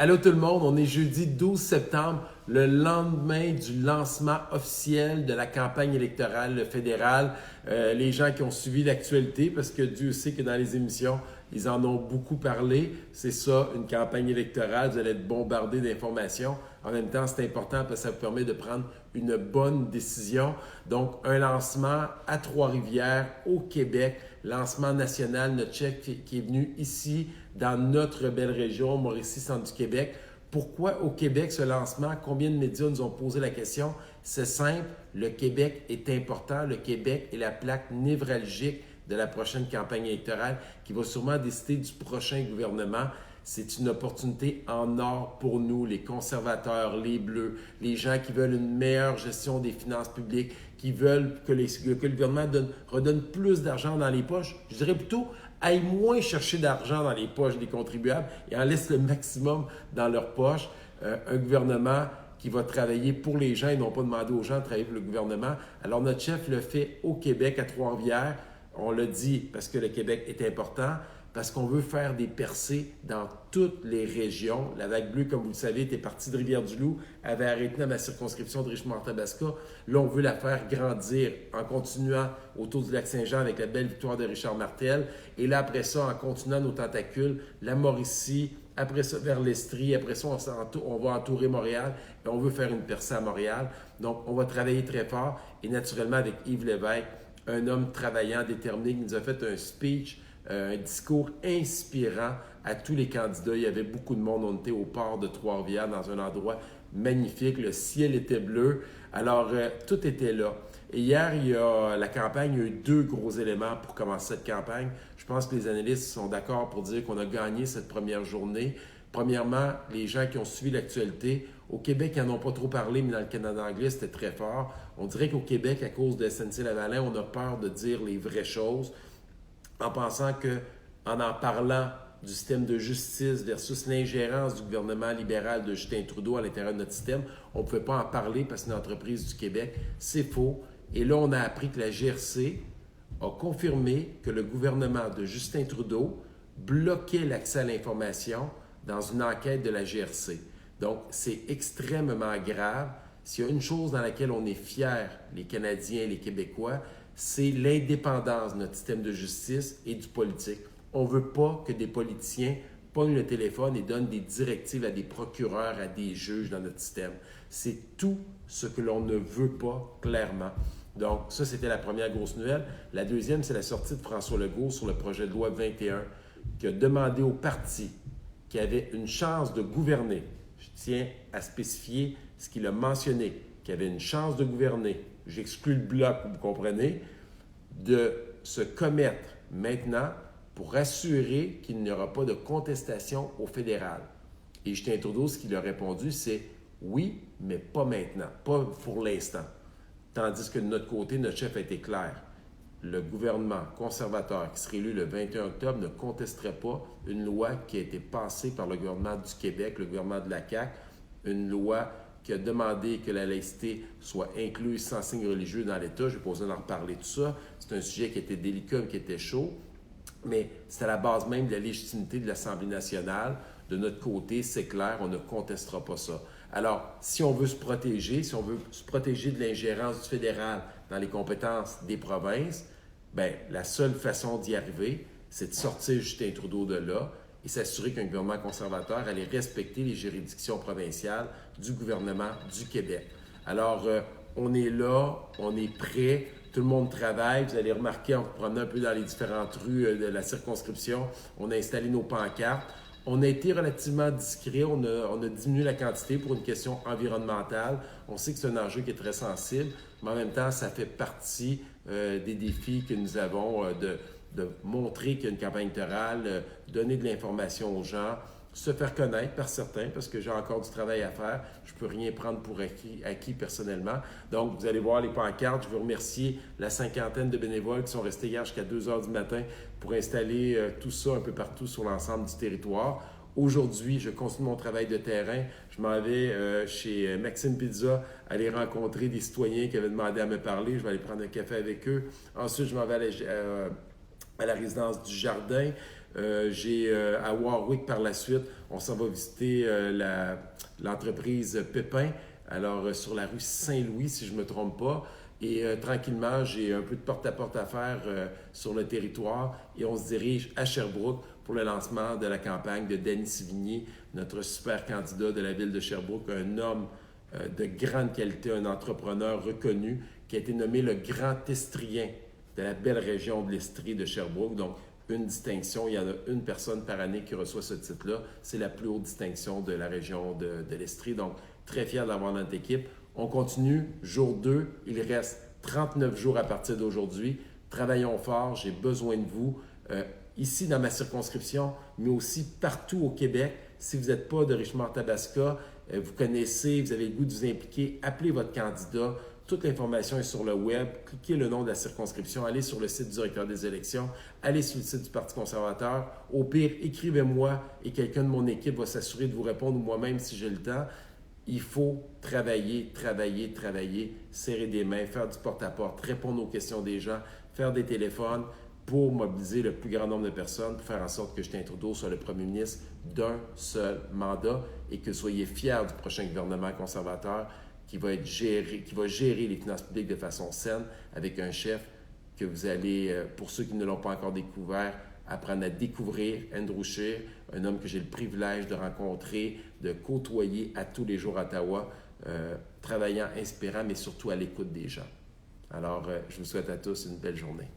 Allô tout le monde, on est jeudi 12 septembre, le lendemain du lancement officiel de la campagne électorale fédérale. Les gens qui ont suivi l'actualité, parce que Dieu sait que dans les émissions, ils en ont beaucoup parlé. C'est ça, une campagne électorale, vous allez être bombardé d'informations. En même temps, c'est important parce que ça vous permet de prendre une bonne décision. Donc, un lancement à Trois-Rivières, au Québec, lancement national, notre chef qui est venu ici, dans notre belle région, Mauricie, centre du Québec. Pourquoi au Québec ce lancement? Combien de médias nous ont posé la question? C'est simple, le Québec est important. Le Québec est la plaque névralgique de la prochaine campagne électorale qui va sûrement décider du prochain gouvernement. C'est une opportunité en or pour nous, les conservateurs, les bleus, les gens qui veulent une meilleure gestion des finances publiques, qui veulent que le gouvernement redonne plus d'argent dans les poches. Je dirais plutôt, aille moins chercher d'argent dans les poches des contribuables et en laisse le maximum dans leurs poches. Un gouvernement qui va travailler pour les gens et non pas demander aux gens de travailler pour le gouvernement. Alors, notre chef le fait au Québec, à Trois-Rivières. On l'a dit parce que le Québec est important, parce qu'on veut faire des percées dans toutes les régions. La vague bleue, comme vous le savez, était partie de Rivière-du-Loup, avait arrêté dans ma circonscription de Richmond-Arthabasca. Là, on veut la faire grandir en continuant autour du Lac-Saint-Jean avec la belle victoire de Richard Martel. Et là, après ça, en continuant nos tentacules, la Mauricie, après ça, vers l'Estrie, après ça, on va entourer Montréal et on veut faire une percée à Montréal. Donc, on va travailler très fort et naturellement avec Yves Lévesque, un homme travaillant, déterminé, qui nous a fait un speech, un discours inspirant à tous les candidats. Il y avait beaucoup de monde. On était au port de Trois-Rivières, dans un endroit magnifique. Le ciel était bleu. Alors, tout était là. Et hier, la campagne, il y a eu deux gros éléments pour commencer cette campagne. Je pense que les analystes sont d'accord pour dire qu'on a gagné cette première journée. Premièrement, les gens qui ont suivi l'actualité, au Québec, ils n'en ont pas trop parlé, mais dans le Canada anglais, c'était très fort. On dirait qu'au Québec, à cause de SNC-Lavalin, on a peur de dire les vraies choses en pensant qu'en parlant du système de justice versus l'ingérence du gouvernement libéral de Justin Trudeau à l'intérieur de notre système, on ne pouvait pas en parler parce que c'est une entreprise du Québec. C'est faux. Et là, on a appris que la GRC a confirmé que le gouvernement de Justin Trudeau bloquait l'accès à l'information dans une enquête de la GRC. Donc, c'est extrêmement grave. S'il y a une chose dans laquelle on est fiers, les Canadiens et les Québécois, c'est l'indépendance de notre système de justice et du politique. On ne veut pas que des politiciens pognent le téléphone et donnent des directives à des procureurs, à des juges dans notre système. C'est tout ce que l'on ne veut pas, clairement. Donc, ça, c'était la première grosse nouvelle. La deuxième, c'est la sortie de François Legault sur le projet de loi 21 qui a demandé aux partis qui avaient une chance de gouverner, je tiens à spécifier ce qu'il a mentionné, qui avait une chance de gouverner, j'exclus le bloc, vous comprenez, de se commettre maintenant pour assurer qu'il n'y aura pas de contestation au fédéral. Et Justin Trudeau, ce qu'il a répondu, c'est oui, mais pas maintenant, pas pour l'instant. Tandis que de notre côté, notre chef a été clair. Le gouvernement conservateur qui serait élu le 21 octobre ne contesterait pas une loi qui a été passée par le gouvernement du Québec, le gouvernement de la CAQ, une loi qui a demandé que la laïcité soit incluse sans signe religieux dans l'État. Je n'ai pas besoin d'en reparler tout ça. C'est un sujet qui était délicat, qui était chaud, mais c'est à la base même de la légitimité de l'Assemblée nationale. De notre côté, c'est clair, on ne contestera pas ça. Alors, si on veut se protéger, si on veut se protéger de l'ingérence du fédéral dans les compétences des provinces, bien, la seule façon d'y arriver, c'est de sortir Justin Trudeau de là et s'assurer qu'un gouvernement conservateur allait respecter les juridictions provinciales du gouvernement du Québec. Alors, on est là, on est prêt, tout le monde travaille. Vous allez remarquer en vous promenant un peu dans les différentes rues de la circonscription, on a installé nos pancartes. On a été relativement discret, on a diminué la quantité pour une question environnementale. On sait que c'est un enjeu qui est très sensible, mais en même temps, ça fait partie des défis que nous avons de montrer qu'il y a une campagne électorale, donner de l'information aux gens, se faire connaître par certains, parce que j'ai encore du travail à faire. Je ne peux rien prendre pour acquis personnellement. Donc, vous allez voir les pancartes. Je veux remercier la cinquantaine de bénévoles qui sont restés hier jusqu'à 2 heures du matin pour installer tout ça un peu partout sur l'ensemble du territoire. Aujourd'hui, je continue mon travail de terrain. Je m'en vais chez Maxime Pizza aller rencontrer des citoyens qui avaient demandé à me parler. Je vais aller prendre un café avec eux. Ensuite, je m'en vais à la résidence du Jardin. J'ai à Warwick par la suite, on s'en va visiter l'entreprise Pépin, alors sur la rue Saint-Louis, si je ne me trompe pas. Et tranquillement, j'ai un peu de porte-à-porte à faire sur le territoire et on se dirige à Sherbrooke pour le lancement de la campagne de Denis Sévigny, notre super candidat de la ville de Sherbrooke, un homme de grande qualité, un entrepreneur reconnu qui a été nommé le grand estrien de la belle région de l'Estrie de Sherbrooke. Donc, une distinction, il y en a une personne par année qui reçoit ce titre-là. C'est la plus haute distinction de la région de l'Estrie. Donc, très fier d'avoir notre équipe. On continue, jour 2, il reste 39 jours à partir d'aujourd'hui. Travaillons fort, j'ai besoin de vous. Ici dans ma circonscription, mais aussi partout au Québec. Si vous n'êtes pas de Richemont-Tabasca, vous connaissez, vous avez le goût de vous impliquer, appelez votre candidat. Toute l'information est sur le web. Cliquez le nom de la circonscription, allez sur le site du directeur des élections, allez sur le site du Parti conservateur. Au pire, écrivez-moi et quelqu'un de mon équipe va s'assurer de vous répondre ou moi-même si j'ai le temps. Il faut travailler, travailler, travailler, serrer des mains, faire du porte-à-porte, répondre aux questions des gens, faire des téléphones pour mobiliser le plus grand nombre de personnes, pour faire en sorte que Justin Trudeau soit le premier ministre d'un seul mandat et que vous soyez fiers du prochain gouvernement conservateur qui va gérer les finances publiques de façon saine avec un chef que vous allez, pour ceux qui ne l'ont pas encore découvert, apprendre à découvrir, Andrew Scheer, un homme que j'ai le privilège de rencontrer, de côtoyer à tous les jours à Ottawa, travaillant, inspirant, mais surtout à l'écoute des gens. Alors, je vous souhaite à tous une belle journée.